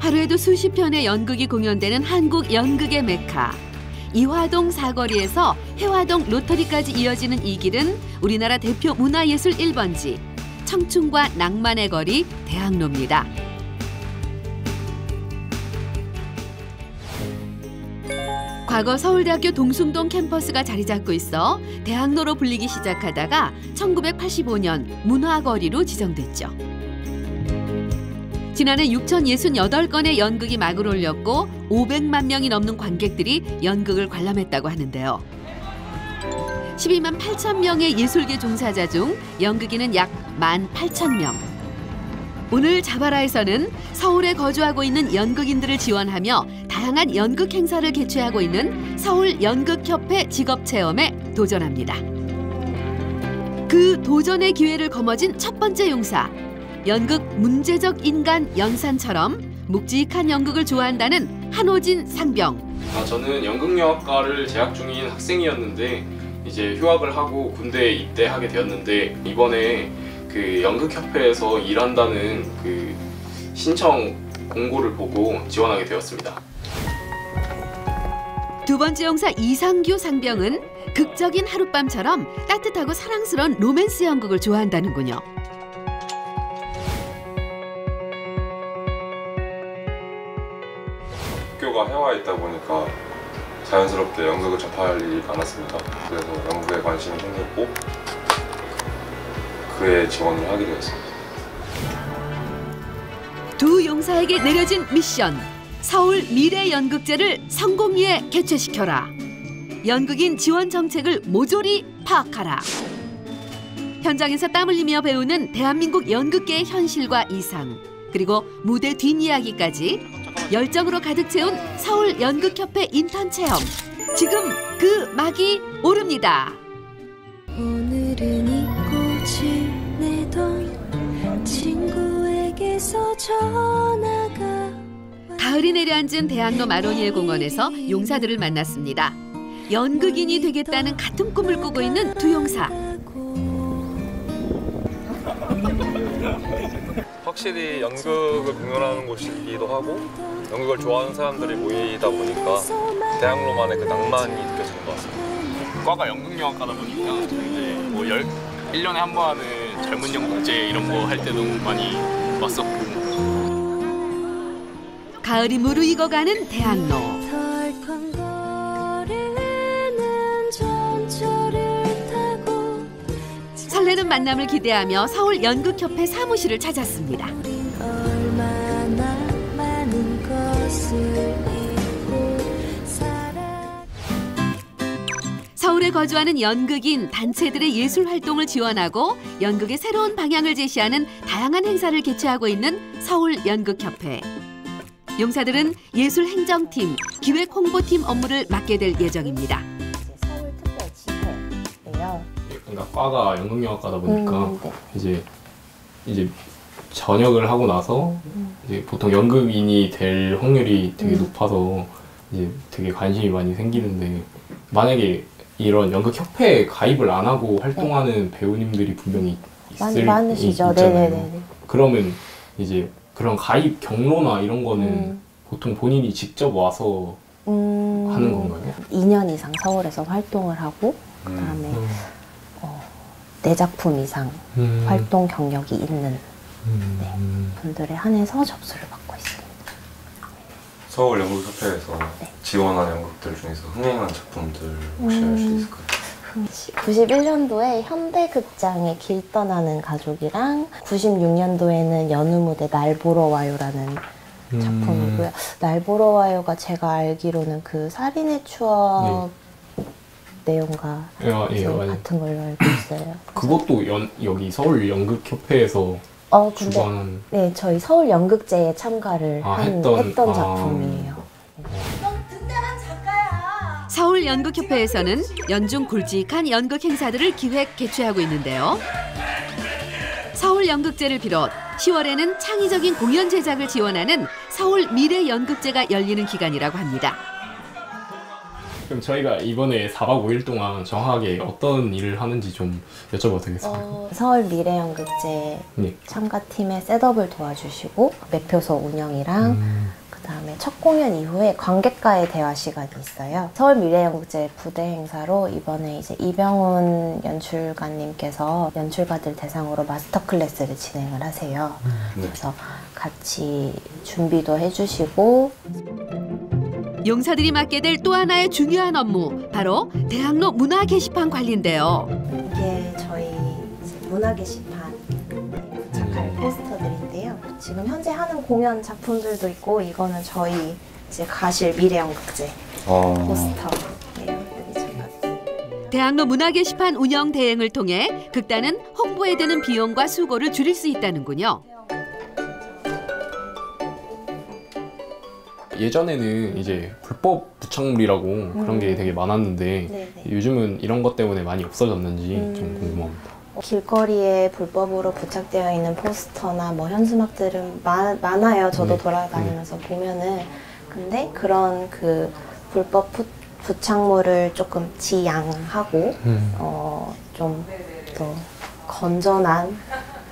하루에도 수십 편의 연극이 공연되는 한국 연극의 메카. 이화동 사거리에서 해화동 로터리까지 이어지는 이 길은 우리나라 대표 문화예술 1번지 청춘과 낭만의 거리 대학로입니다. 과거 서울대학교 동숭동 캠퍼스가 자리 잡고 있어 대학로로 불리기 시작하다가 1985년 문화거리로 지정됐죠. 지난해 6,068건의 연극이 막을 올렸고 500만 명이 넘는 관객들이 연극을 관람했다고 하는데요. 12만 8천 명의 예술계 종사자 중 연극인은 약 18,000명. 오늘 자바라에서는 서울에 거주하고 있는 연극인들을 지원하며 다양한 연극 행사를 개최하고 있는 서울연극협회 직업체험에 도전합니다. 그 도전의 기회를 거머쥔 첫 번째 용사. 연극 문제적 인간 연산처럼 묵직한 연극을 좋아한다는 한호진 상병. 저는 연극영화과를 재학 중인 학생이었는데 이제 휴학을 하고 군대에 입대하게 되었는데 이번에 그 연극협회에서 일한다는 그 신청 공고를 보고 지원하게 되었습니다. 두 번째 용사 이상규 상병은 극적인 하룻밤처럼 따뜻하고 사랑스러운 로맨스 연극을 좋아한다는군요. 학교가 해외에 있다 보니까 자연스럽게 연극을 접할 일이 많았습니다. 그래서 연극에 관심이 생겼고 그에 지원을 하게 되었습니다. 두 용사에게 내려진 미션. 서울 미래연극제를 성공리에 개최시켜라. 연극인 지원 정책을 모조리 파악하라. 현장에서 땀 흘리며 배우는 대한민국 연극계의 현실과 이상, 그리고 무대 뒷이야기까지 열정으로 가득 채운 서울연극협회 인턴 체험. 지금 그 막이 오릅니다. 오늘은 잊고 지내던 친구에게서 전화가. 가을이 내려앉은 대학로 마로니에 공원에서 용사들을 만났습니다. 연극인이 되겠다는 같은 꿈을 꾸고 있는 두 용사. 확실히 연극을 공연하는 곳이기도 하고 연극을 좋아하는 사람들이 모이다 보니까 대학로만의 그 낭만이 느껴지는 것 같습니다. 과가 연극영화과다 보니까 이제 뭐 1년에 한 번 하는 젊은 연극제 이런 거 할 때도 많이 왔었고. 가을이 무르익어가는 대학로. 설레는 만남을 기대하며 서울연극협회 사무실을 찾았습니다. 서울에 거주하는 연극인 단체들의 예술 활동을 지원하고 연극의 새로운 방향을 제시하는 다양한 행사를 개최하고 있는 서울연극협회. 용사들은 예술행정팀, 기획홍보팀 업무를 맡게 될 예정입니다. 서울특별지회예요. 그러니까 과가 연극영화과다 보니까 이제 전역을 하고 나서 이제 보통 연극인이 될 확률이 되게 높아서 이제 되게 관심이 많이 생기는데 만약에 이런 연극협회에 가입을 안 하고 활동하는 배우님들이 분명히 많으시죠. 네네네. 그러면 이제 그런 가입 경로나 이런 거는 보통 본인이 직접 와서 하는 건가요? 2년 이상 서울에서 활동을 하고 그다음에 4작품 이상 활동 경력이 있는 분들에 한해서 접수를 받고 있습니다. 서울연극협회에서 지원한 연극들 중에서 흥행한 작품들 혹시 알 수 있을까요? 91년도에 현대극장의 길 떠나는 가족이랑 96년도에는 연우무대 날 보러 와요라는 작품이고요. 날 보러 와요가 제가 알기로는 그 살인의 추억 내용과 같은 걸로 알고 있어요. 그것도 여기 서울연극협회에서 주관한... 네, 저희 서울연극제에 참가를 했던 작품이에요. 서울연극협회에서는 연중 굵직한 연극 행사들을 기획 개최하고 있는데요. 서울연극제를 비롯 10월에는 창의적인 공연 제작을 지원하는 서울 미래연극제가 열리는 기간이라고 합니다. 그럼 저희가 이번에 4박 5일 동안 정확하게 어떤 일을 하는지 좀 여쭤봐도 되겠습니까? 서울 미래연극제 네. 참가팀의 셋업을 도와주시고 매표소 운영이랑 그다음에 첫 공연 이후에 관객과의 대화 시간이 있어요. 서울 미래연극제 부대 행사로 이번에 이제 이병훈 연출가님께서 연출가들 대상으로 마스터 클래스를 진행을 하세요. 그래서 같이 준비도 해주시고 용사들이 맡게 될 또 하나의 중요한 업무, 바로 대학로 문화 게시판 관리인데요. 이게 저희 이제 문화 게시판 부착할 포스터들인데요. 지금 현재 하는 공연 작품들도 있고 이거는 저희 이제 가실 미래연극제 포스터예요. 여기 제가 대학로 문화 게시판 운영 대행을 통해 극단은 홍보에 드는 비용과 수고를 줄일 수 있다는군요. 예전에는 이제 불법 부착물이라고 그런 게 되게 많았는데 네네. 요즘은 이런 것 때문에 많이 없어졌는지 좀 궁금합니다. 길거리에 불법으로 부착되어 있는 포스터나 뭐 현수막들은 많아요. 저도 네. 돌아다니면서 보면은. 근데 그런 그 불법 부착물을 조금 지양하고 좀 더 건전한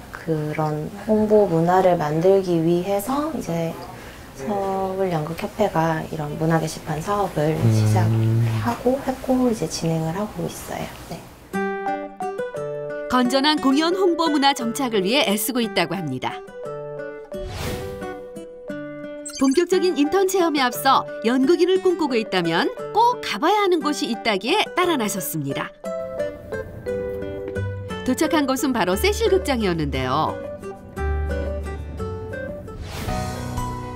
그런 홍보 문화를 만들기 위해서 이제 서울연극협회가 이런 문화 게시판 사업을 시작하고 했고 이제 진행을 하고 있어요. 네. 건전한 공연 홍보 문화 정착을 위해 애쓰고 있다고 합니다. 본격적인 인턴 체험에 앞서 연극인을 꿈꾸고 있다면 꼭 가봐야 하는 곳이 있다기에 따라 나섰습니다. 도착한 곳은 바로 세실극장이었는데요.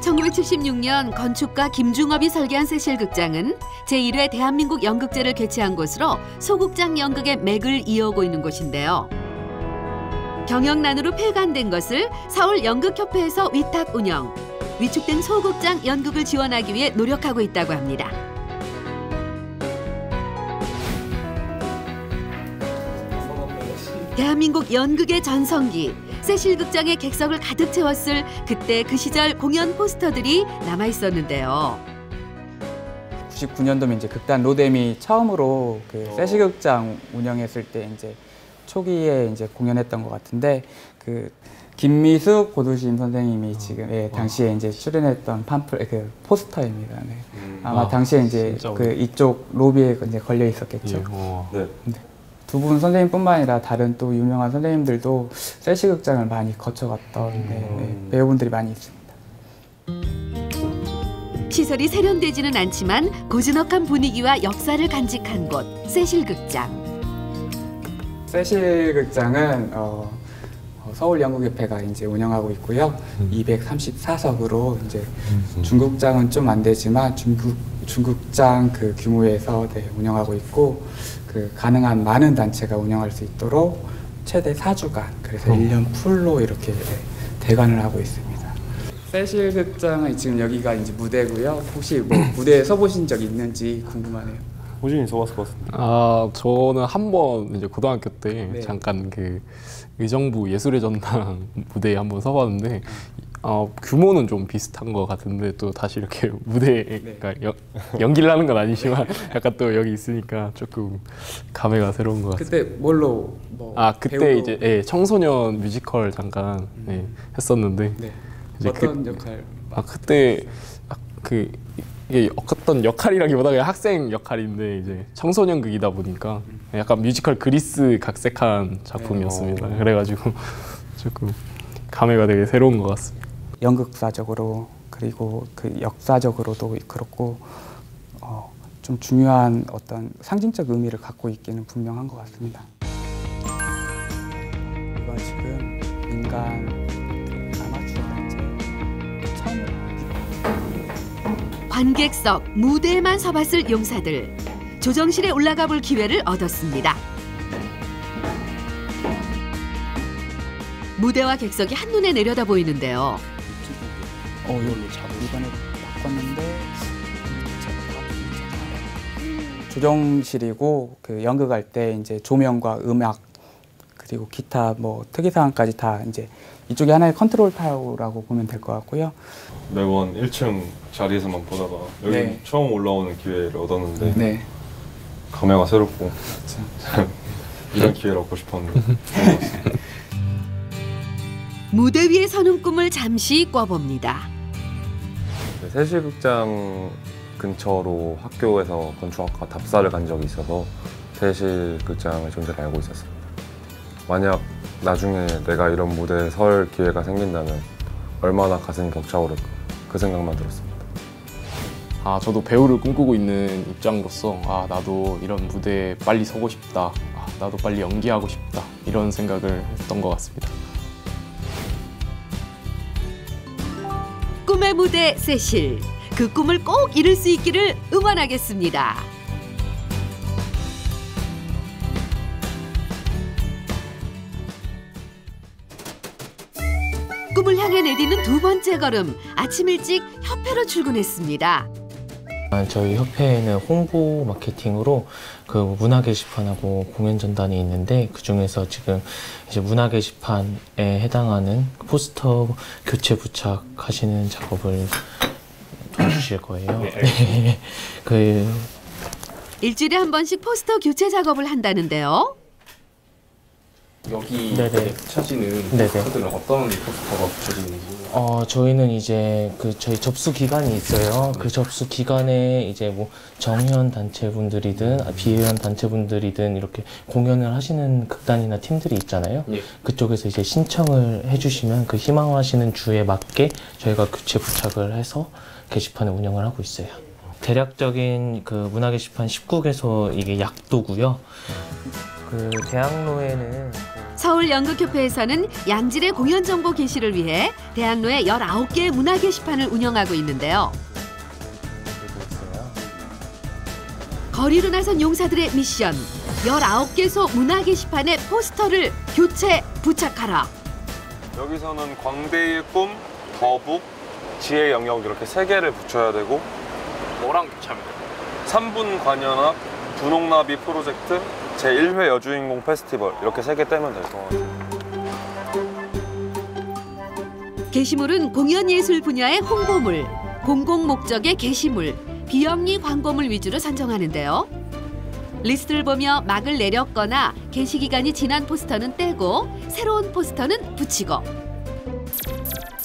1976년 건축가 김중업이 설계한 세실극장은 제1회 대한민국 연극제를 개최한 곳으로 소극장 연극의 맥을 이어오고 있는 곳인데요. 경영난으로 폐관된 것을 서울연극협회에서 위탁 운영, 위축된 소극장 연극을 지원하기 위해 노력하고 있다고 합니다. 대한민국 연극의 전성기, 세실극장의 객석을 가득 채웠을 그때 그 시절 공연 포스터들이 남아있었는데요. 99년도면 이제 극단 로뎀이 처음으로 그 세실극장 운영했을 때 이제 초기에 이제 공연했던 것 같은데 그 김미숙 고두심 선생님이 지금 당시에 이제 출연했던 그 포스터입니다. 네. 아마 당시에 이제 그 이쪽 로비에 이제 걸려 있었겠죠. 네. 두 분 선생님뿐만 아니라 다른 또 유명한 선생님들도 세실극장을 많이 거쳐갔던 배우분들이 많이 있습니다. 시설이 세련되지는 않지만 고즈넉한 분위기와 역사를 간직한 곳, 세실극장. 세실극장은 서울연극협회가 이제 운영하고 있고요. 234석으로 이제 중극장은 좀 안 되지만 중극장 그 규모에서 운영하고 있고 그 가능한 많은 단체가 운영할 수 있도록 최대 4주간 그래서 1년 풀로 이렇게 대관을 하고 있습니다. 세실극장은 지금 여기가 이제 무대고요. 혹시 뭐 무대에 서보신 적 있는지 궁금하네요. 호진이 써봤을 것 같습니다. 아, 저는 한 번 이제 고등학교 때 네. 잠깐 그 의정부 예술의 전당 무대에 한번 서봤는데 규모는 좀 비슷한 것 같은데 또 다시 이렇게 무대에 그러니까 연기를 하는 건 아니지만 약간 또 여기 있으니까 조금 감회가 새로운 것 같습니다. 그때 뭘로 뭐 그때 배우로... 이제 청소년 뮤지컬 잠깐 했었는데 네. 이제 어떤 역할? 그때 이게 어떤 역할이라기보다 그냥 학생 역할인데 이제 청소년극이다 보니까 약간 뮤지컬 그리스 각색한 작품이었습니다. 그래가지고 조금 감회가 되게 새로운 것 같습니다. 연극사적으로 그리고 그 역사적으로도 그렇고 좀 중요한 어떤 상징적 의미를 갖고 있기는 분명한 것 같습니다. 이건 지금 민간 아마추어 단체 처음으로 관객석, 무대에만 서봤을 용사들. 조정실에 올라가 볼 기회를 얻었습니다. 무대와 객석이 한눈에 내려다 보이는데요. 이번에 바꿨는데 조정실이고 그 연극할 때 이제 조명과 음악 그 그리고 기타 뭐 특이사항까지 다 이제 이쪽이 하나의 컨트롤 타워라고 보면 될 것 같고요. 매번 1층 자리에서만 보다가 여기 네. 처음 올라오는 기회를 얻었는데 네. 감회가 새롭고 이런 기회를 얻고 싶었는데 무대 위에 서는 꿈을 잠시 꿔봅니다. 세실극장 근처로 학교에서 건축학과 답사를 간 적이 있어서 세실극장의 존재를 알고 있었습니다. 만약 나중에 내가 이런 무대에 설 기회가 생긴다면 얼마나 가슴이 벅차오를까 그 생각만 들었습니다. 저도 배우를 꿈꾸고 있는 입장으로서 나도 이런 무대에 빨리 서고 싶다. 나도 빨리 연기하고 싶다. 이런 생각을 했던 것 같습니다. 꿈의 무대 세실. 그 꿈을 꼭 이룰 수 있기를 응원하겠습니다. 꿈을 향해 내디는 두 번째 걸음. 아침 일찍 협회로 출근했습니다. 저희 협회에는 홍보 마케팅으로 그 문화 게시판하고 공연 전단이 있는데 그 중에서 지금 이제 문화 게시판에 해당하는 포스터 교체 부착하시는 작업을 도와주실 거예요. 네. 일주일에 한 번씩 포스터 교체 작업을 한다는데요. 여기 네네. 붙여지는 네네. 포스터들은 어떤 포스터가 붙여지는지? 저희는 이제 저희 접수 기간이 있어요. 그 접수 기간에 이제 뭐 정회원 단체분들이든 비회원 단체분들이든 이렇게 공연을 하시는 극단이나 팀들이 있잖아요. 예. 그쪽에서 이제 신청을 해주시면 그 희망하시는 주에 맞게 저희가 교체 부착을 해서 게시판을 운영을 하고 있어요. 대략적인 그 문화 게시판 19개소 이게 약도고요. 그 대학로에는 서울 연극협회에서는 양질의 공연 정보 게시를 위해 대학로에 19개의 문화 게시판을 운영하고 있는데요. 거리로 나선 용사들의 미션. 19개소 문화 게시판에 포스터를 교체 부착하라. 여기서는 광대의 꿈, 거북, 지혜 영역 이렇게 3개를 붙여야 되고 뭐랑 교체하면 돼요? 3분 관현악, 분홍나비 프로젝트, 제1회 여주인공 페스티벌 이렇게 3개 떼면 될 것 같아요. 게시물은 공연예술 분야의 홍보물, 공공목적의 게시물, 비영리 광고물 위주로 선정하는데요. 리스트를 보며 막을 내렸거나 게시 기간이 지난 포스터는 떼고 새로운 포스터는 붙이고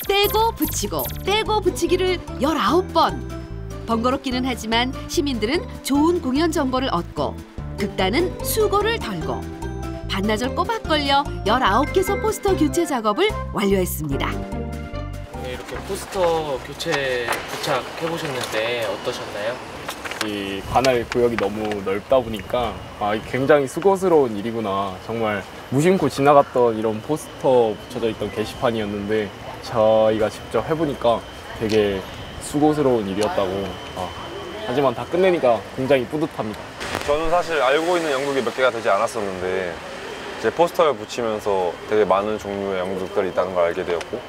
떼고 붙이고 떼고 붙이기를 19번. 번거롭기는 하지만 시민들은 좋은 공연 정보를 얻고 극단은 수고를 덜고 반나절 꼬박 걸려 19개소 포스터 교체 작업을 완료했습니다. 이렇게 포스터 교체 부착해보셨는데 어떠셨나요? 이 관할 구역이 너무 넓다 보니까 굉장히 수고스러운 일이구나. 정말 무심코 지나갔던 이런 포스터 붙여져 있던 게시판이었는데 저희가 직접 해보니까 되게 수고스러운 일이었다고. 하지만 다 끝내니까 굉장히 뿌듯합니다. 저는 사실 알고 있는 연극이 몇 개가 되지 않았었는데 이제 포스터를 붙이면서 되게 많은 종류의 연극들이 있다는 걸 알게 되었고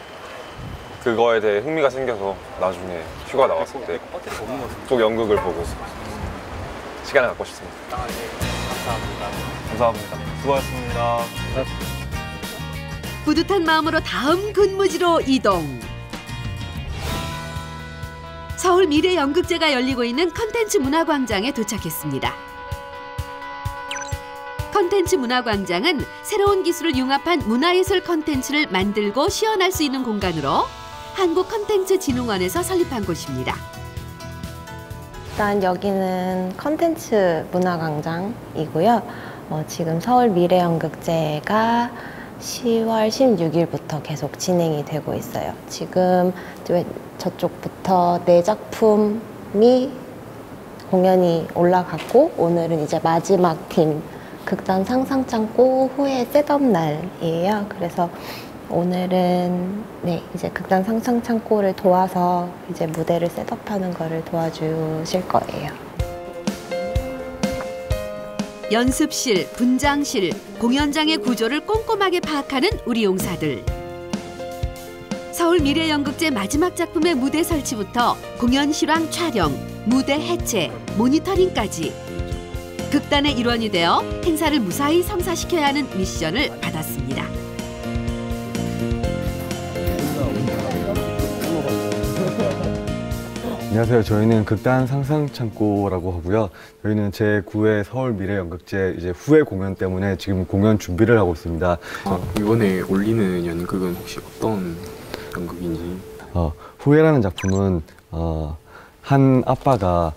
그거에 대해 흥미가 생겨서 나중에 휴가 나왔을 때 꼭 연극을 보고 시간을 갖고 싶습니다. 감사합니다. 수고하셨습니다. 뿌듯한 마음으로 다음 근무지로 이동. 서울 미래연극제가 열리고 있는 컨텐츠 문화광장에 도착했습니다. 컨텐츠 문화광장은 새로운 기술을 융합한 문화예술 컨텐츠를 만들고 시연할 수 있는 공간으로 한국컨텐츠진흥원에서 설립한 곳입니다. 일단 여기는 컨텐츠 문화광장이고요. 지금 서울 미래연극제가 10월 16일부터 계속 진행이 되고 있어요. 지금 저쪽부터 4작품이 공연이 올라갔고 오늘은 이제 마지막 팀 극단 상상창고 후의 셋업 날이에요. 그래서 오늘은 이제 극단 상상창고를 도와서 이제 무대를 셋업하는 거를 도와주실 거예요. 연습실, 분장실, 공연장의 구조를 꼼꼼하게 파악하는 우리 용사들. 서울 미래연극제 마지막 작품의 무대 설치부터 공연 실황 촬영, 무대 해체, 모니터링까지 극단의 일원이 되어 행사를 무사히 성사시켜야 하는 미션을 받았습니다. 안녕하세요. 저희는 극단 상상창고라고 하고요. 저희는 제9회 서울 미래연극제 이제 후회 공연 때문에 지금 공연 준비를 하고 있습니다. 이번에 올리는 연극은 혹시 어떤 연극인지? 후회라는 작품은 한 아빠가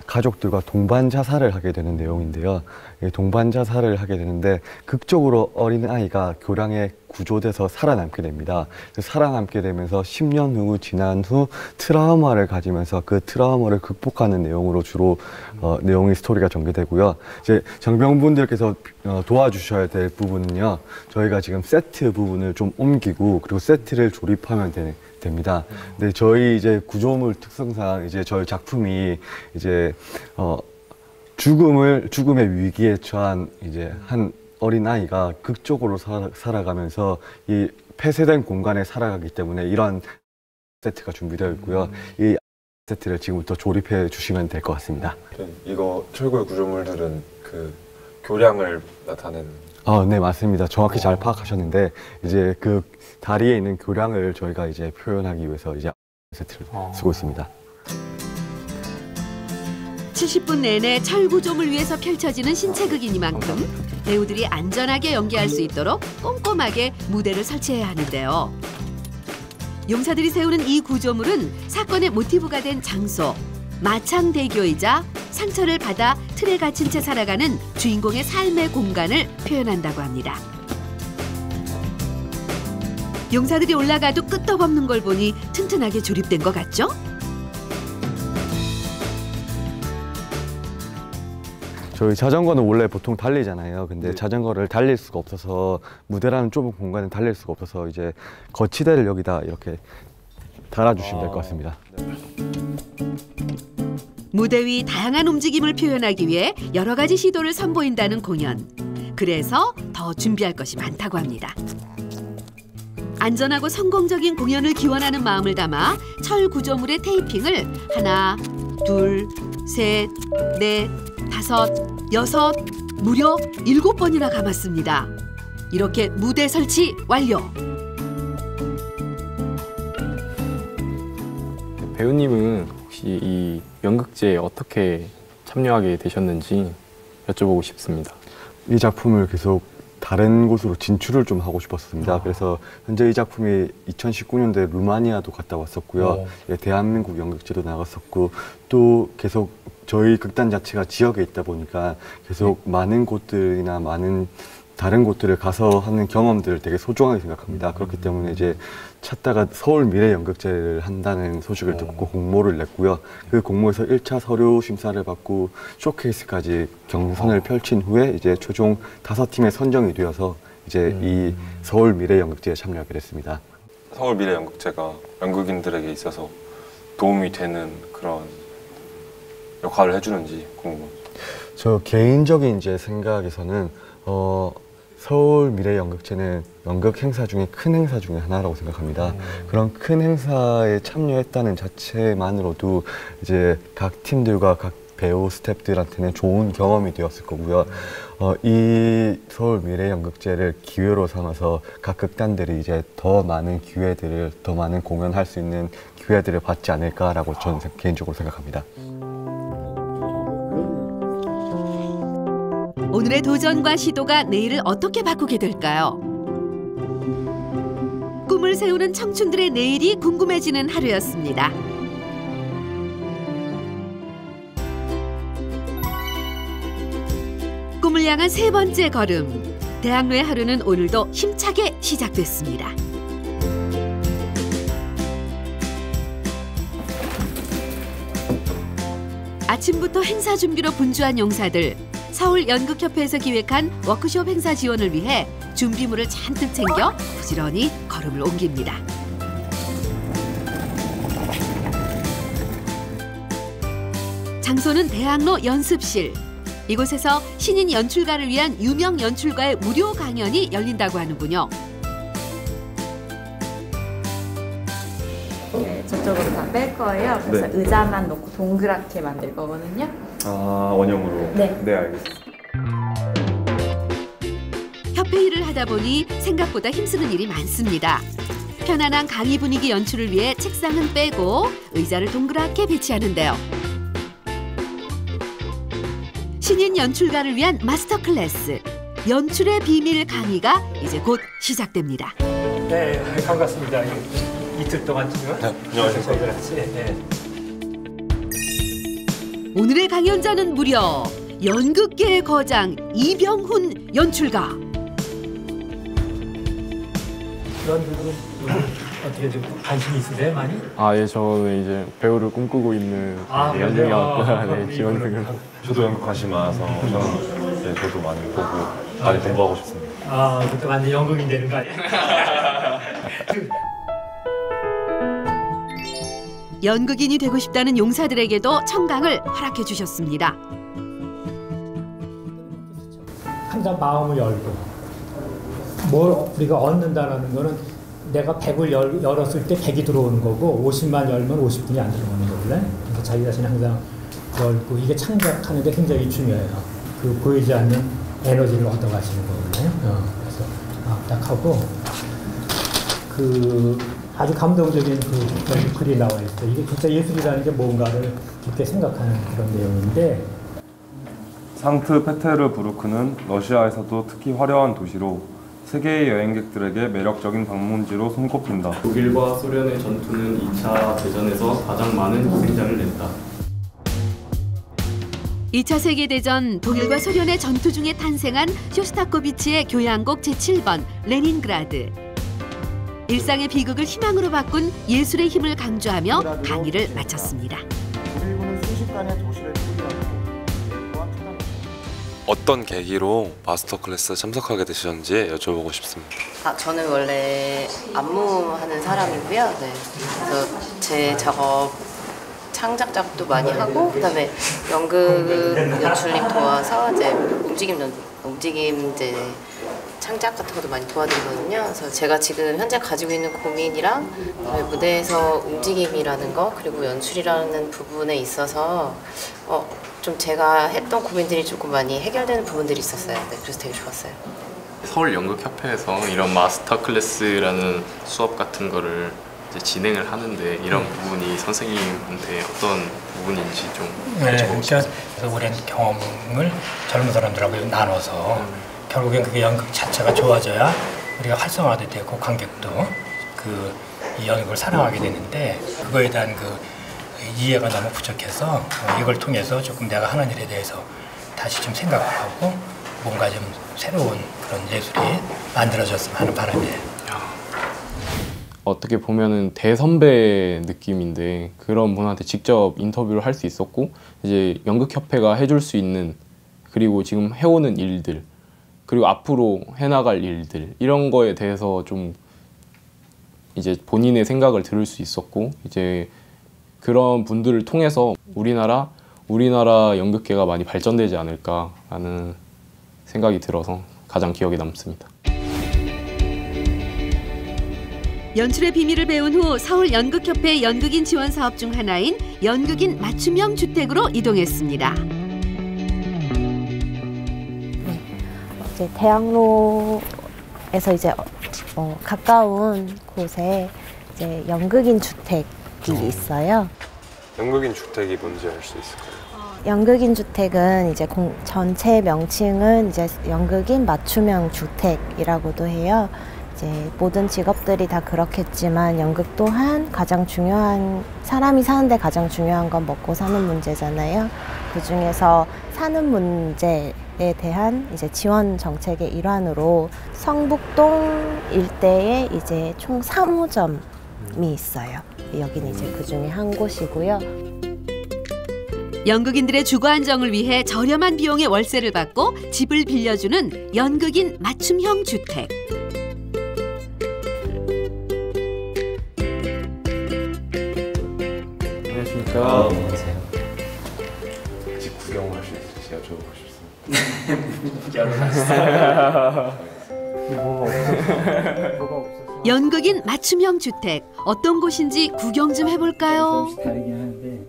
가족들과 동반 자살을 하게 되는 내용인데요. 동반 자살을 하게 되는데 극적으로 어린 아이가 교량에 구조돼서 살아남게 됩니다. 살아남게 되면서 10년 후 지난 후 트라우마를 가지면서 그 트라우마를 극복하는 내용으로 주로 내용의 스토리가 전개되고요. 이제 장병분들께서 도와주셔야 될 부분은요. 저희가 지금 세트 부분을 좀 옮기고 그리고 세트를 조립하면 됩니다. 근데 저희 이제 구조물 특성상 이제 저희 작품이 이제 죽음의 위기에 처한 이제 한 어린 아이가 극적으로 살아가면서 이 폐쇄된 공간에 살아가기 때문에 이런 세트가 준비되어 있고요. 이 세트를 지금부터 조립해 주시면 될 것 같습니다. 이거 철거의 구조물들은 그 교량을 나타내는. 네, 맞습니다. 정확히 잘 파악하셨는데 이제 그 다리에 있는 교량을 저희가 이제 표현하기 위해서 이제 세트를 쓰고 있습니다. 70분 내내 철구조물 위에서 펼쳐지는 신체극이니만큼 배우들이 안전하게 연기할 수 있도록 꼼꼼하게 무대를 설치해야 하는데요. 용사들이 세우는 이 구조물은 사건의 모티브가 된 장소, 마창대교이자 상처를 받아 틀에 갇힌 채 살아가는 주인공의 삶의 공간을 표현한다고 합니다. 용사들이 올라가도 끄떡없는 걸 보니 튼튼하게 조립된 것 같죠? 저희 자전거는 원래 보통 달리잖아요. 근데 자전거를 달릴 수가 없어서 무대라는 좁은 공간에 달릴 수가 없어서 이제 거치대를 여기다 이렇게 달아주시면 될 것 같습니다. 무대 위 다양한 움직임을 표현하기 위해 여러 가지 시도를 선보인다는 공연. 그래서 더 준비할 것이 많다고 합니다. 안전하고 성공적인 공연을 기원하는 마음을 담아 철 구조물의 테이핑을 하나, 둘, 셋, 넷, 다섯, 여섯, 무려 7번이나 감았습니다. 이렇게 무대 설치 완료. 배우님은 혹시 이 연극제에 어떻게 참여하게 되셨는지 여쭤보고 싶습니다. 이 작품을 계속 다른 곳으로 진출을 좀 하고 싶었습니다. 그래서 현재 이 작품이 2019년도에 루마니아도 갔다 왔었고요. 대한민국 연극제도 나갔었고 또 계속 저희 극단 자체가 지역에 있다 보니까 계속 많은 곳들이나 많은 다른 곳들을 가서 하는 경험들을 되게 소중하게 생각합니다. 그렇기 때문에 이제 찾다가 서울 미래연극제를 한다는 소식을 듣고 공모를 냈고요. 그 공모에서 1차 서류 심사를 받고 쇼케이스까지 경선을 펼친 후에 이제 최종 5팀에 선정이 되어서 이제 이 서울 미래연극제에 참여하게 됐습니다. 서울 미래연극제가 연극인들에게 있어서 도움이 되는 그런 역할을 해주는지 궁금합니다. 저 개인적인 이제 생각에서는 서울 미래연극제는 연극 행사 중에 큰 행사 중에 하나라고 생각합니다. 그런 큰 행사에 참여했다는 자체만으로도 이제 각 팀들과 각 배우 스태프들한테는 좋은 경험이 되었을 거고요. 이 서울 미래연극제를 기회로 삼아서 각 극단들이 이제 더 많은 기회들을, 더 많은 공연할 수 있는 기회들을 받지 않을까라고 저는 개인적으로 생각합니다. 오늘의 도전과 시도가 내일을 어떻게 바꾸게 될까요? 꿈을 세우는 청춘들의 내일이 궁금해지는 하루였습니다. 꿈을 향한 3번째 걸음. 대학로의 하루는 오늘도 힘차게 시작됐습니다. 아침부터 행사 준비로 분주한 용사들. 서울연극협회에서 기획한 워크숍 행사 지원을 위해 준비물을 잔뜩 챙겨 부지런히 걸음을 옮깁니다. 장소는 대학로 연습실. 이곳에서 신인 연출가를 위한 유명 연출가의 무료 강연이 열린다고 하는군요. 네, 저쪽으로 다 뺄 거예요. 그래서 네. 의자만 놓고 동그랗게 만들 거거든요. 아, 원형으로? 네. 네, 알겠습니다. 협회 일을 하다 보니 생각보다 힘쓰는 일이 많습니다. 편안한 강의 분위기 연출을 위해 책상은 빼고 의자를 동그랗게 배치하는데요. 신인 연출가를 위한 마스터 클래스, 연출의 비밀 강의가 이제 곧 시작됩니다. 네, 반갑습니다. 이틀 동안 지금 안녕하세요. 저희들 같이. 네. 오늘의 강연자는 무려 연극계의 거장 이병훈 연출가. 연극은 어떻게 좀 관심이 있으세요, 많이? 예, 저는 이제 배우를 꿈꾸고 있는 그래요? 연극영화과 그럼 지원 이거는 중을. 저도 연극 관심 많아서 저는 저도 많이 보고 많이 공부하고 싶습니다. 그때 완전 연극인 되는 거 아니에요? 연극인이 되고 싶다는 용사들에게도 청강을 허락해 주셨습니다. 항상 마음을 열고 뭘 우리가 얻는다는 거는 내가 100을 열었을 때 100이 들어오는 거고 50만 열면 50분이 안 들어오는 거거든요. 그래서 자기 자신이 항상 열고 이게 창작하는 데 굉장히 중요해요. 그 보이지 않는 에너지를 얻어가시는 거거든요. 그래서 딱 하고 그 아주 감동적인 그 글이 나와 있어요. 이게 진짜 예술이라는 게 뭔가를 깊게 생각하는 그런 내용인데 상트페테르부르크는 러시아에서도 특히 화려한 도시로 세계의 여행객들에게 매력적인 방문지로 손꼽힌다. 독일과 소련의 전투는 2차 대전에서 가장 많은 희생자를 냈다. 2차 세계대전 독일과 소련의 전투 중에 탄생한 쇼스타코비치의 교향곡 제7번 레닌그라드. 일상의 비극을 희망으로 바꾼 예술의 힘을 강조하며 강의를 마쳤습니다. 독일군은 순식간에 도시를 포기하고 어떤 계기로 마스터 클래스 참석하게 되셨는지 여쭤보고 싶습니다. 저는 원래 안무하는 사람이고요. 네. 그래서 제 작업 창작 작업도 많이 하고 그다음에 연극 연출님 도와서 이제 움직임 이제 창작 같은 것도 많이 도와드리거든요. 그래서 제가 지금 현재 가지고 있는 고민이랑 무대에서 움직임이라는 거 그리고 연출이라는 부분에 있어서 좀 제가 했던 고민들이 조금 많이 해결되는 부분들이 있었어요. 네, 그래서 되게 좋았어요. 서울연극협회에서 이런 마스터 클래스라는 수업 같은 거를 이제 진행을 하는데 이런 부분이 선생님한테 어떤 부분인지 좀 여쭤보고 싶습니다. 그래서 오랜 경험을 젊은 사람들하고 나눠서 결국엔 그게 연극 자체가 좋아져야 우리가 활성화도 되고 관객도 이 연극을 사랑하게 되는데 그거에 대한 이해가 너무 부족해서 이걸 통해서 조금 내가 하는 일에 대해서 다시 좀 생각을 하고 뭔가 좀 새로운 그런 예술이 만들어졌으면 하는 바람이에요. 어떻게 보면은 대선배 느낌인데 그런 분한테 직접 인터뷰를 할 수 있었고 이제 연극협회가 해줄 수 있는 그리고 지금 해오는 일들 그리고 앞으로 해나갈 일들 이런 거에 대해서 좀 이제 본인의 생각을 들을 수 있었고 이제 그런 분들을 통해서 우리나라 연극계가 많이 발전되지 않을까라는 생각이 들어서 가장 기억에 남습니다. 연출의 비밀을 배운 후 서울연극협회 연극인 지원 사업 중 하나인 연극인 맞춤형 주택으로 이동했습니다. 이제 대학로에서 이제 가까운 곳에 이제 연극인 주택이 있어요. 연극인 주택이 뭔지 알 수 있을까요? 연극인 주택은 이제 전체 명칭은 이제 연극인 맞춤형 주택이라고도 해요. 이제 모든 직업들이 다 그렇겠지만 연극 또한 가장 중요한 사람이 사는데 가장 중요한 건 먹고 사는 문제잖아요. 그 중에서 사는 문제에 대한 이제 지원 정책의 일환으로 성북동 일대에 이제 총 3호점이 있어요. 여기는 이제 그 중에 한 곳이고요. 연극인들의 주거 안정을 위해 저렴한 비용의 월세를 받고 집을 빌려주는 연극인 맞춤형 주택. 안녕하십니까. 안녕하세요. 집 구경할 수 있을지 여쭤보고 싶습니다. 결혼하셨어요? 연극인 맞춤형 주택 어떤 곳인지 구경 좀 해볼까요? 다르긴 한데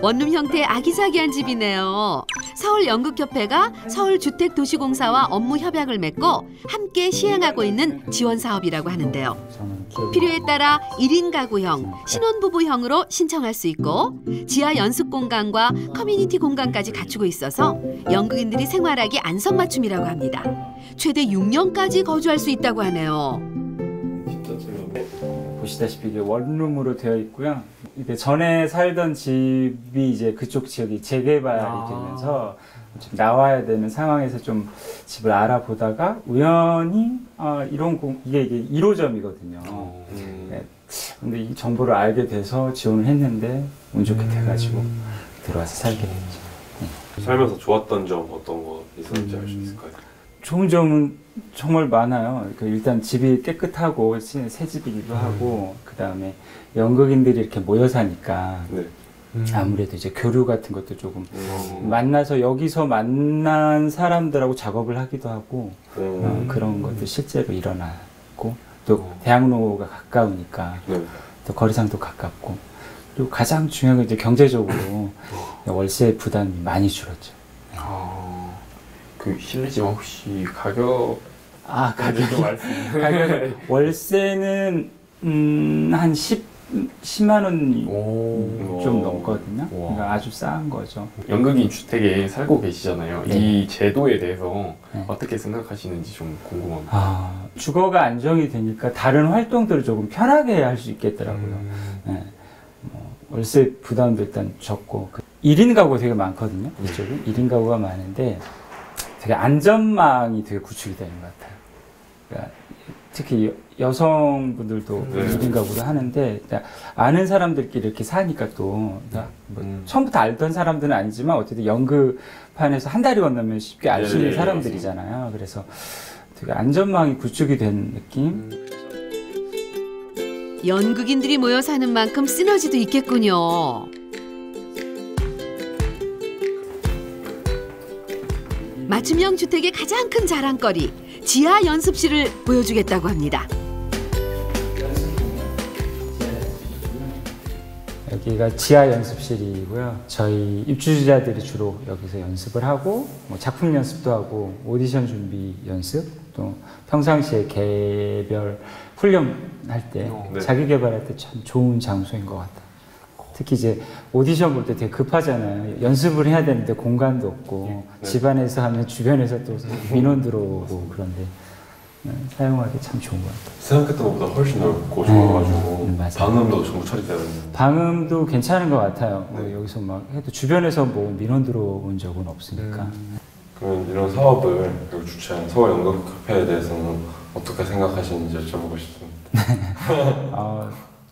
원룸 형태의 아기자기한 집이네요. 서울연극협회가 서울주택도시공사와 업무 협약을 맺고 함께 시행하고 있는 지원 사업이라고 하는데요. 필요에 따라 1인 가구형, 신혼부부형으로 신청할 수 있고 지하 연습 공간과 커뮤니티 공간까지 갖추고 있어서 연극인들이 생활하기 안성맞춤이라고 합니다. 최대 6년까지 거주할 수 있다고 하네요. 보시다시피 이게 원룸으로 되어 있고요. 이게 전에 살던 집이 이제 그쪽 지역이 재개발이 되면서 좀 나와야 되는 상황에서 좀 집을 알아보다가 우연히 이게 1호점이거든요. 네. 근데 이 정보를 알게 돼서 지원을 했는데 운 좋게 돼가지고 들어와서 살게 됐죠. 네. 살면서 좋았던 점 어떤 거 있었는지 알 수 있을까요? 좋은 점은 정말 많아요. 일단 집이 깨끗하고 새 집이기도 하고 그 다음에 연극인들이 이렇게 모여 사니까 네. 아무래도 이제 교류 같은 것도 조금 만나서 여기서 만난 사람들하고 작업을 하기도 하고 그런 것도 실제로 일어나고 또 대학로가 가까우니까 네. 또 거리상도 가깝고 그리고 가장 중요한 건 이제 경제적으로 월세 부담이 많이 줄었죠. 그 실례지만 혹시 가격 월세는 한 10만 원이 좀 넘거든요. 그러니까 아주 싼 거죠. 연극인 주택에 살고 계시잖아요. 네. 이 제도에 대해서 네. 어떻게 생각하시는지 좀 궁금합니다. 주거가 안정이 되니까 다른 활동들을 조금 편하게 할 수 있겠더라고요. 네. 월세 부담도 일단 적고 1인 가구가 되게 많거든요. 이쪽은 1인 가구가 많은데 되게 안전망이 되게 구축이 되는 것 같아요. 그러니까 특히 여성분들도 1인 가구를 하는데 아는 사람들끼리 이렇게 사니까 또 처음부터 알던 사람들은 아니지만 어쨌든 연극판에서 한 달이 건너면 쉽게 알 수 있는 사람들이잖아요. 그래서 되게 안전망이 구축이 된 느낌? 연극인들이 모여 사는 만큼 시너지도 있겠군요. 맞춤형 주택의 가장 큰 자랑거리, 지하 연습실을 보여주겠다고 합니다. 여기가 지하 연습실이고요. 저희 입주자들이 주로 여기서 연습을 하고 작품 연습도 하고 오디션 준비 연습 또 평상시에 개별 훈련할 때 자기 개발할 때 참 좋은 장소인 것 같아요. 특히 이제 오디션 볼 때 되게 급하잖아요. 연습을 해야 되는데 공간도 없고 집안에서 하면 주변에서 또 민원 들어오고 그런데 사용하기 참 좋은 것 같아요. 생각했던 것보다 훨씬 넓고 좋아가지고 방음도 전부 처리되어 있는. 방음도 괜찮은 것 같아요. 여기서 막 해도 주변에서 뭐 민원 들어온 적은 없으니까. 그러면 이런 사업을 주최한 서울연극협회에 대해서는 어떻게 생각하시는지 여쭤보고 싶습니다.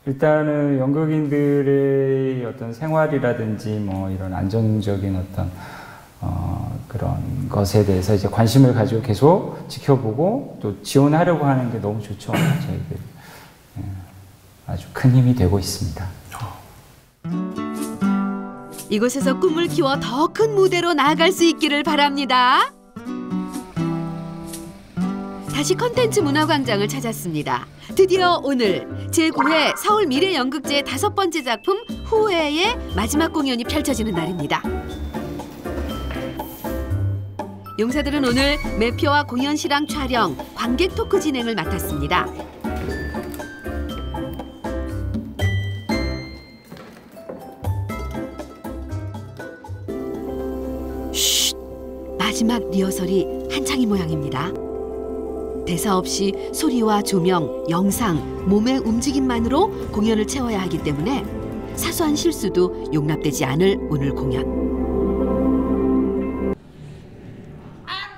일단은 연극인들의 어떤 생활이라든지 뭐 이런 안정적인 어떤 그런 것에 대해서 이제 관심을 가지고 계속 지켜보고 또 지원하려고 하는 게 너무 좋죠. 저희들 아주 큰 힘이 되고 있습니다. 이곳에서 꿈을 키워 더 큰 무대로 나아갈 수 있기를 바랍니다. 다시 컨텐츠 문화광장을 찾았습니다. 드디어 오늘 제9회 서울미래연극제 5번째 작품 후회의 마지막 공연이 펼쳐지는 날입니다. 용사들은 오늘 매표와 공연 실황 촬영, 관객 토크 진행을 맡았습니다. 쉿! 마지막 리허설이 한창인 모양입니다. 대사 없이 소리와 조명, 영상, 몸의 움직임만으로 공연을 채워야 하기 때문에 사소한 실수도 용납되지 않을 오늘 공연.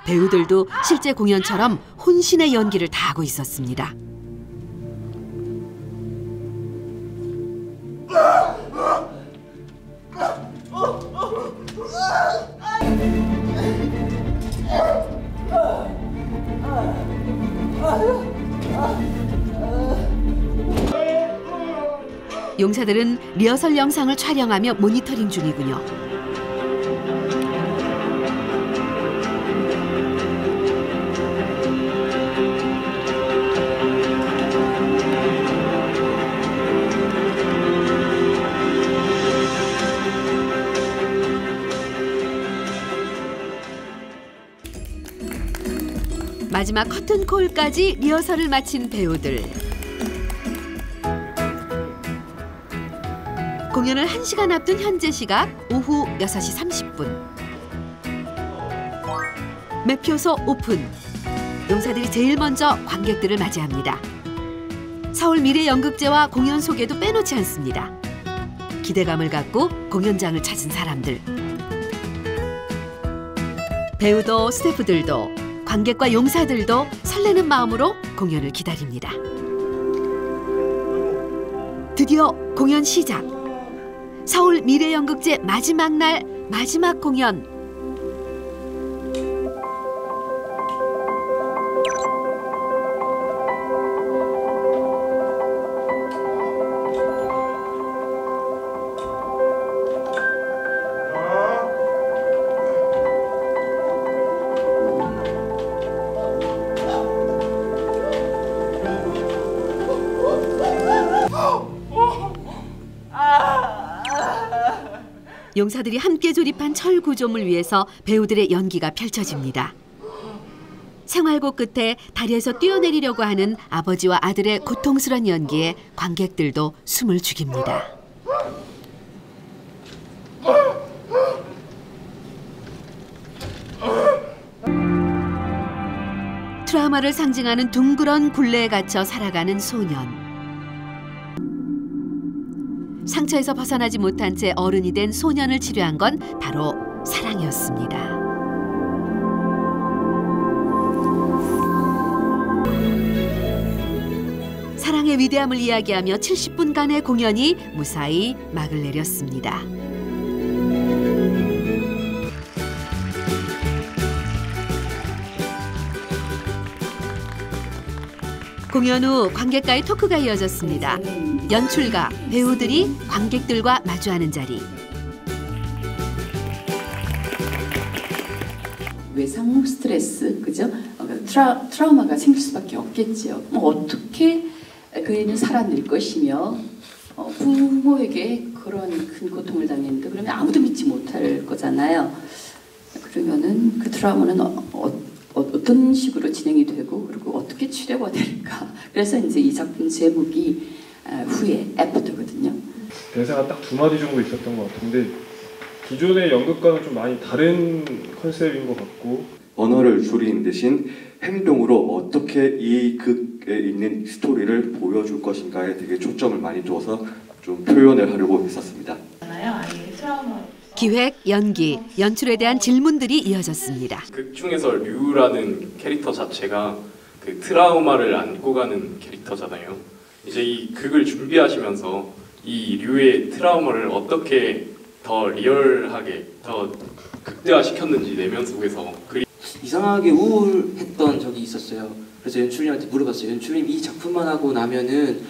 배우들도 실제 공연처럼 혼신의 연기를 다하고 있었습니다. 용사들은 리허설 영상을 촬영하며 모니터링 중이군요. 마지막 커튼콜까지 리허설을 마친 배우들. 공연을 1시간 앞둔 현재 시각 오후 6시 30분. 매표소 오픈. 용사들이 제일 먼저 관객들을 맞이합니다. 서울 미래연극제와 공연 소개도 빼놓지 않습니다. 기대감을 갖고 공연장을 찾은 사람들. 배우도 스태프들도 관객과 용사들도 설레는 마음으로 공연을 기다립니다. 드디어 공연 시작. 서울 미래연극제 마지막 날 마지막 공연. 용사들이 함께 조립한 철 구조물 위에서 배우들의 연기가 펼쳐집니다. 생활고 끝에 다리에서 뛰어내리려고 하는 아버지와 아들의 고통스런 연기에 관객들도 숨을 죽입니다. 트라우마를 상징하는 둥그런 굴레에 갇혀 살아가는 소년. 상처에서 벗어나지 못한 채 어른이 된 소년을 치료한 건 바로 사랑이었습니다. 사랑의 위대함을 이야기하며 70분간의 공연이 무사히 막을 내렸습니다. 공연 후 관객과의 토크가 이어졌습니다. 연출가, 배우들이 관객들과 마주하는 자리. 외상 스트레스, 그죠? 트라우마가 생길 수밖에 없겠죠. 어떻게 그 애는 살아낼 것이며 부모에게 그런 큰 고통을 당했는데 그러면 아무도 믿지 못할 거잖아요. 그러면은 그 트라우마는 어떤 식으로 진행이 되고 그리고 어떻게 치료가 될까. 그래서 이제 이 작품 제목이 후에 애프터거든요. 대사가 딱 2마디 정도 있었던 것 같은데 기존의 연극과는 좀 많이 다른 컨셉인 것 같고, 언어를 줄이는 대신 행동으로 어떻게 이 극에 있는 스토리를 보여줄 것인가에 되게 초점을 많이 둬서 좀 표현을 하려고 했었습니다. 기획, 연기, 연출에 대한 질문들이 이어졌습니다. 극 중에서 류라는 캐릭터 자체가 그 트라우마를 안고 가는 캐릭터잖아요. 이제 이 극을 준비하시면서 이 류의 트라우마를 어떻게 더 리얼하게, 더 극대화시켰는지 내면 속에서 이상하게 우울했던 적이 있었어요. 그래서 연출님한테 물어봤어요. 연출님, 이 작품만 하고 나면은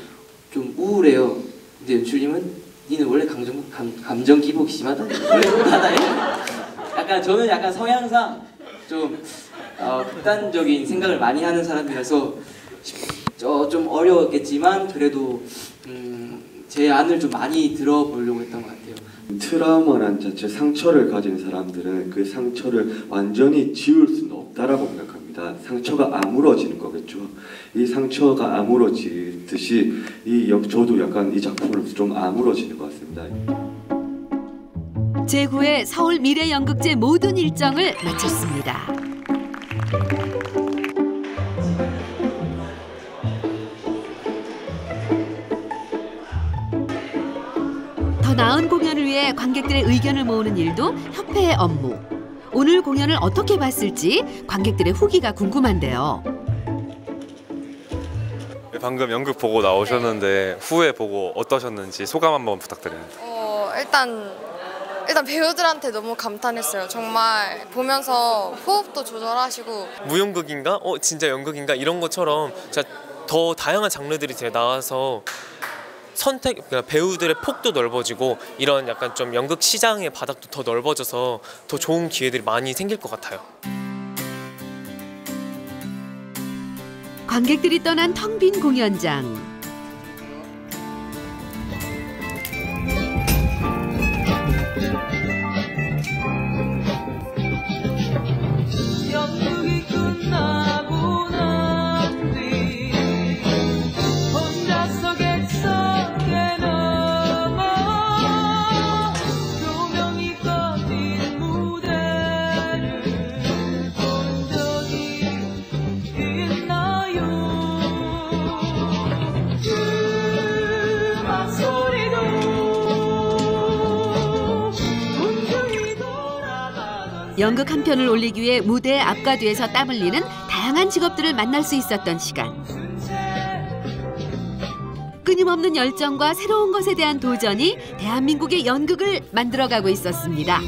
좀 우울해요. 근데 연출님은 니는 원래 감정 기복이 심하다. 원래 그렇다나요? 약간 저는 약간 성향상 좀 극단적인 생각을 많이 하는 사람이라서 좀 어려웠겠지만 그래도 제 안을 좀 많이 들어보려고 했던 것 같아요. 트라우마란 자체, 상처를 가진 사람들은 그 상처를 완전히 지울 수는 없다라고 생각합니다. 상처가 아물어지는 거겠죠. 이 상처가 아물어지듯이 저도 약간 이 작품을 좀 아물어지는 것 같습니다. 제9회 서울 미래연극제 모든 일정을 마쳤습니다. 더 나은 공연을 위해 관객들의 의견을 모으는 일도 협회의 업무. 오늘 공연을 어떻게 봤을지 관객들의 후기가 궁금한데요. 방금 연극 보고 나오셨는데 후에 보고 어떠셨는지 소감 한번 부탁드립니다. 일단 배우들한테 너무 감탄했어요. 정말 보면서 호흡도 조절하시고 무연극인가? 진짜 연극인가? 이런 것처럼 진짜 더 다양한 장르들이 나와서 그러니까 배우들의 폭도 넓어지고 이런 약간 좀 연극 시장의 바닥도 더 넓어져서 더 좋은 기회들이 많이 생길 것 같아요. 관객들이 떠난 텅 빈 공연장. 연극이 끝나고 연극 한 편을 올리기 위해 무대 앞과 뒤에서 땀 흘리는 다양한 직업들을 만날 수 있었던 시간. 끊임없는 열정과 새로운 것에 대한 도전이 대한민국의 연극을 만들어가고 있었습니다.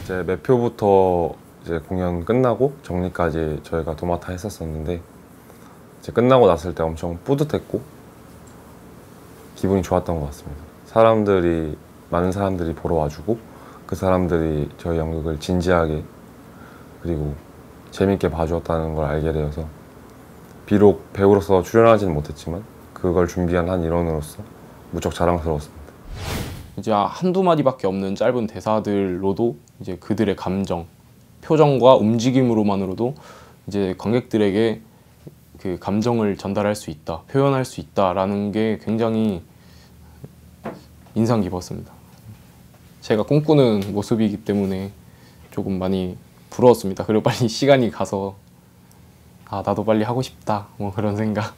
이제 매표부터 이제 공연 끝나고 정리까지 저희가 도맡아 했었었는데 이제 끝나고 났을 때 엄청 뿌듯했고 기분이 좋았던 것 같습니다. 많은 사람들이 보러 와주고 그 사람들이 저희 연극을 진지하게 그리고 재밌게 봐주었다는 걸 알게 되어서 비록 배우로서 출연하지는 못했지만 그걸 준비한 한 일원으로서 무척 자랑스러웠습니다. 이제 한두 마디밖에 없는 짧은 대사들로도 이제 그들의 감정, 표정과 움직임으로만으로도 이제 관객들에게 그 감정을 전달할 수 있다, 표현할 수 있다라는 게 굉장히 인상 깊었습니다. 제가 꿈꾸는 모습이기 때문에 조금 많이 부러웠습니다. 그리고 빨리 시간이 가서 나도 빨리 하고 싶다, 뭐 그런 생각.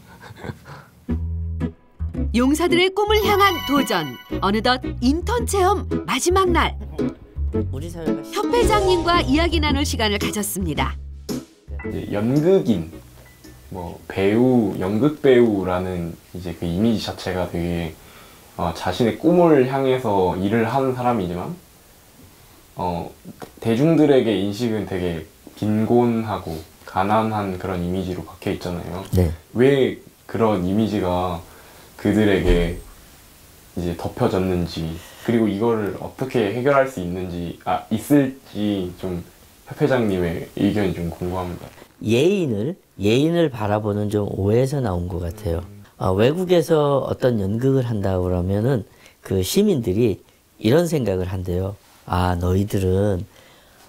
용사들의 꿈을 향한 도전. 어느덧 인턴 체험 마지막 날. 협회장님과 이야기 나눌 시간을 가졌습니다. 연극인, 뭐 배우, 연극 배우라는 이제 그 이미지 자체가 되게 자신의 꿈을 향해서 일을 하는 사람이지만 대중들에게 인식은 되게 빈곤하고 가난한 그런 이미지로 박혀 있잖아요. 네. 왜 그런 이미지가 그들에게 이제 덮여졌는지, 그리고 이거를 어떻게 해결할 수 있을지 좀 협회장님의 의견이 좀 궁금합니다. 예인을 바라보는 좀 오해에서 나온 것 같아요. 외국에서 어떤 연극을 한다 그러면은 그 시민들이 이런 생각을 한대요. 너희들은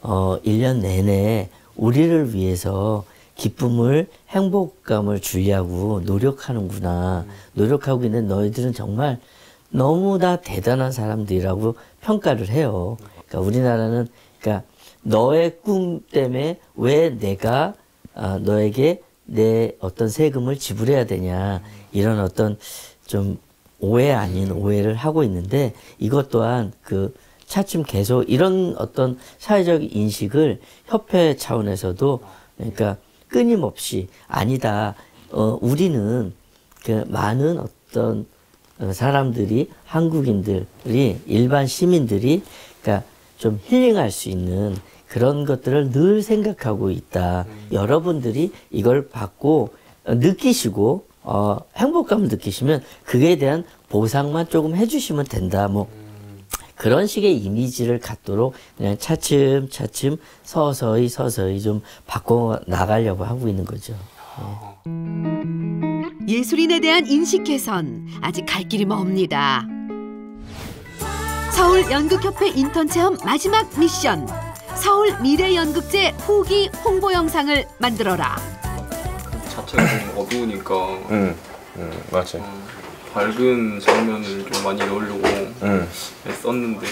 1년 내내 우리를 위해서 기쁨을, 행복감을 주려고 노력하는구나. 노력하고 있는 너희들은 정말 너무나 대단한 사람들이라고 평가를 해요. 그러니까 우리나라는 너의 꿈 때문에 왜 내가 너에게 내 어떤 세금을 지불해야 되냐, 이런 어떤 좀 오해 아닌 오해를 하고 있는데, 이것 또한 차츰 계속 이런 어떤 사회적 인식을 협회 차원에서도 그러니까 끊임없이 아니다. 우리는 많은 어떤 사람들이, 한국인들이, 일반 시민들이 그러니까 좀 힐링할 수 있는 그런 것들을 늘 생각하고 있다. 여러분들이 이걸 받고 느끼시고 행복감을 느끼시면 그에 대한 보상만 조금 해주시면 된다. 뭐 그런 식의 이미지를 갖도록 그냥 차츰차츰 서서히 좀 바꿔 나가려고 하고 있는 거죠. 예술인에 대한 인식 개선, 아직 갈 길이 멉니다. 서울연극협회 인턴 체험 마지막 미션. 서울 미래연극제 후기 홍보 영상을 만들어라. 자체가 좀 어두우니까 맞지. 밝은 장면을 좀 많이 넣으려고 썼는데,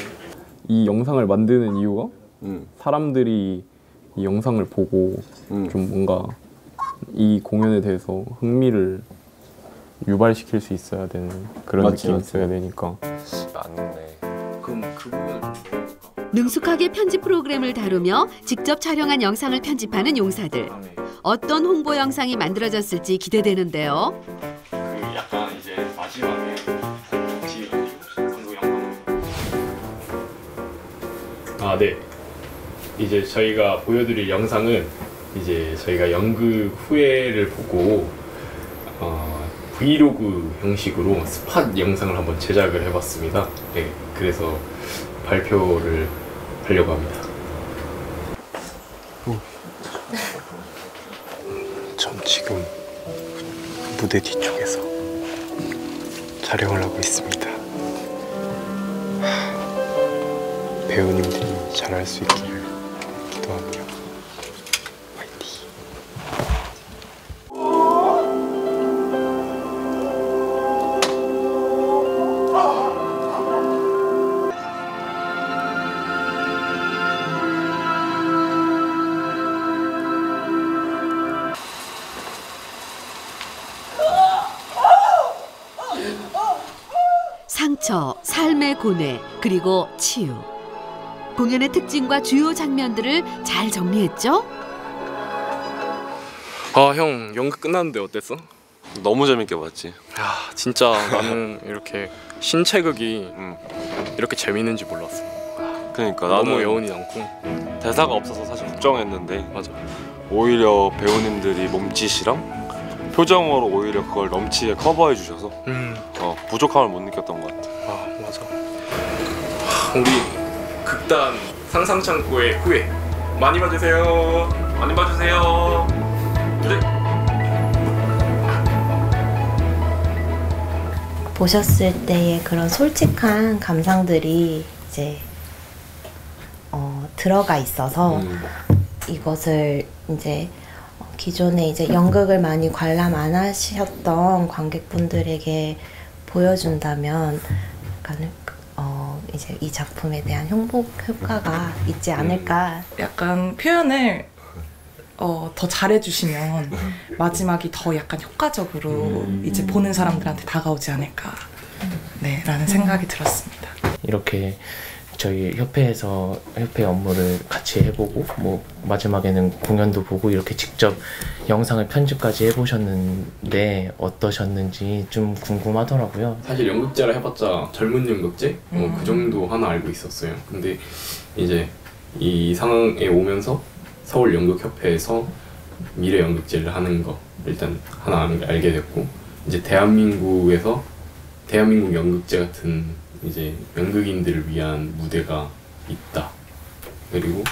이 영상을 만드는 이유가 사람들이 이 영상을 보고 좀 뭔가 이 공연에 대해서 흥미를 유발시킬 수 있어야 되는 그런 느낌이 있어야 되니까. 맞네. 그럼 그 부분을 능숙하게 편집 프로그램을 다루며 직접 촬영한 영상을 편집하는 용사들. 어떤 홍보 영상이 만들어졌을지 기대되는데요. 약간 이제 마지막에 네. 이제 저희가 보여드릴 영상은 이제 저희가 연극 후회를 보고 브이로그 형식으로 스팟 영상을 한번 제작을 해봤습니다. 네, 그래서 발표를 하려고 합니다. 전 지금 무대 뒤쪽에서 촬영을 하고 있습니다. 배우님들이 잘할 수 있기를 기도하며 화이팅! 상처, 삶의 고뇌, 그리고 치유. 공연의 특징과 주요 장면들을 잘 정리했죠? 아, 형 연극 끝났는데 어땠어? 너무 재밌게 봤지. 야, 진짜 나는 이렇게 신체극이 이렇게 재밌는지 몰랐어. 그러니까 너무 나는 여운이 남고 대사가 없어서 사실 걱정했는데 맞아. 오히려 배우님들이 몸짓이랑 표정으로 오히려 그걸 넘치게 커버해 주셔서 부족함을 못 느꼈던 것 같아. 아, 맞아. 우리 극단 상상창고의 후회 많이 봐주세요. 많이 봐주세요. 네. 보셨을 때의 그런 솔직한 감상들이 이제 들어가 있어서 이것을 이제 기존에 이제 연극을 많이 관람 안 하셨던 관객분들에게 보여준다면 약간 이제 이 작품에 대한 효과가 있지 않을까. 약간 표현을 더 잘해주시면 마지막이 더 약간 효과적으로 이제 보는 사람들한테 다가오지 않을까 라는 생각이 들었습니다. 이렇게 저희 협회에서 협회 업무를 같이 해보고 뭐 마지막에는 공연도 보고 이렇게 직접 영상을 편집까지 해보셨는데 어떠셨는지 좀 궁금하더라고요. 사실 연극제라 해봤자 젊은 연극제? 그 정도 하나 알고 있었어요. 근데 이제 이 상황에 오면서 서울연극협회에서 미래연극제를 하는 거 일단 하나 알게 됐고, 이제 대한민국 연극제 같은 이제 연극인들을 위한 무대가 있다. 그리고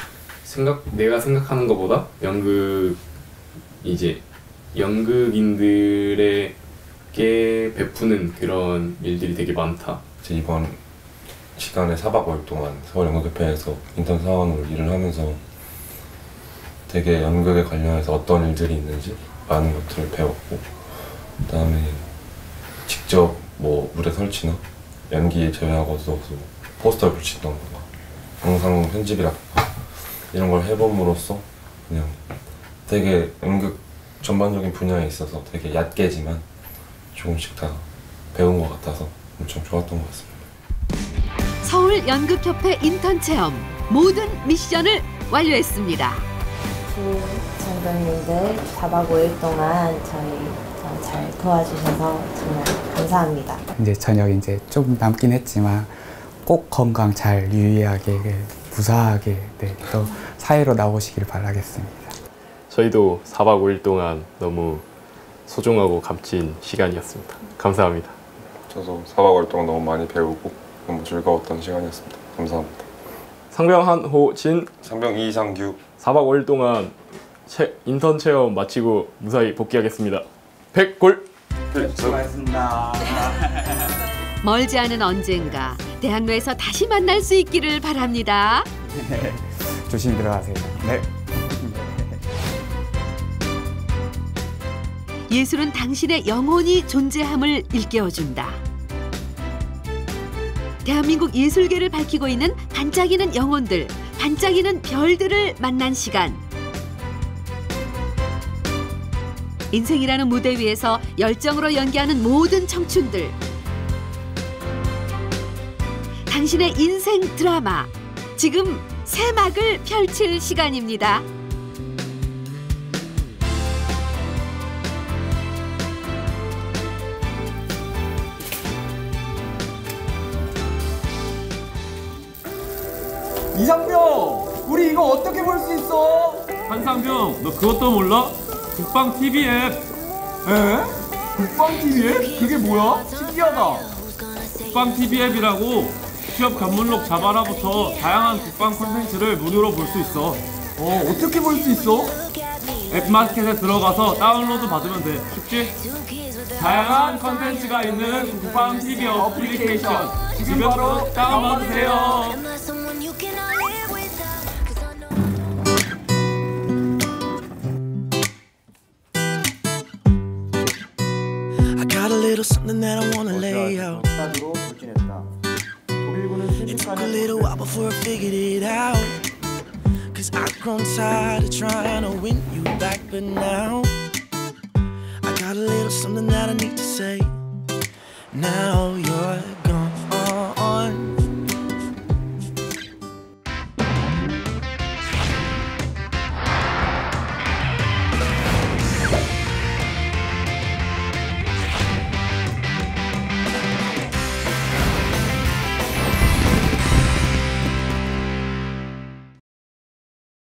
내가 생각하는 것보다 연극인들에게 베푸는 그런 일들이 되게 많다. 이번 시간에 4박 5일 동안 서울연극협회에서 인턴 사원으로 일을 하면서 되게 연극에 관련해서 어떤 일들이 있는지 많은 것들을 배웠고, 그다음에 직접 뭐 무대 설치나 연기 제외하고도 포스터를 붙이던 거나 영상 편집이라든가 이런 걸 해봄으로써 그냥 되게 연극 전반적인 분야에 있어서 되게 얕게지만 조금씩 다 배운 것 같아서 엄청 좋았던 것 같습니다. 서울연극협회 인턴 체험 모든 미션을 완료했습니다. 장병님들 4박 5일 동안 저희 잘 도와주셔서 정말 감사합니다. 이제 저녁이 이제 조금 남긴 했지만 꼭 건강 잘 유의하게 무사하게 또 사회로 나오시길 바라겠습니다. 저희도 4박 5일 동안 너무 소중하고 값진 시간이었습니다. 감사합니다. 저도 4박 5일 동안 너무 많이 배우고 너무 즐거웠던 시간이었습니다. 감사합니다. 상병 한호진, 상병 이상규. 4박 5일 동안 인턴 체험 마치고 무사히 복귀하겠습니다. 100골! 수고하셨습니다. 멀지 않은 언젠가 대학로에서 다시 만날 수 있기를 바랍니다. 조심히 들어가세요. 네. 예술은 당신의 영혼이 존재함을 일깨워준다. 대한민국 예술계를 밝히고 있는 반짝이는 영혼들, 반짝이는 별들을 만난 시간. 인생이라는 무대 위에서 열정으로 연기하는 모든 청춘들. 당신의 인생 드라마, 지금 새 막을 펼칠 시간입니다. 이상병! 우리 이거 어떻게 볼 수 있어? 한상병, 너 그것도 몰라? 국방 TV 앱. 에? 국방 TV 앱? 그게 뭐야? 신기하다. 국방 TV 앱이라고 취업 견문록 자바라부터 다양한 국방 콘텐츠를 무료로 볼 수 있어. 어떻게 볼 수 있어? 앱마켓에 들어가서 다운로드 받으면 돼. 쉽지? 다양한 콘텐츠가 있는 국방 TV 어플리케이션 지금 바로 다운받으세요. Something that I wanna lay out. It took a little while before I figured it out. Cause I've grown tired of trying to win you back, but now I got a little something that I need to say. Now you're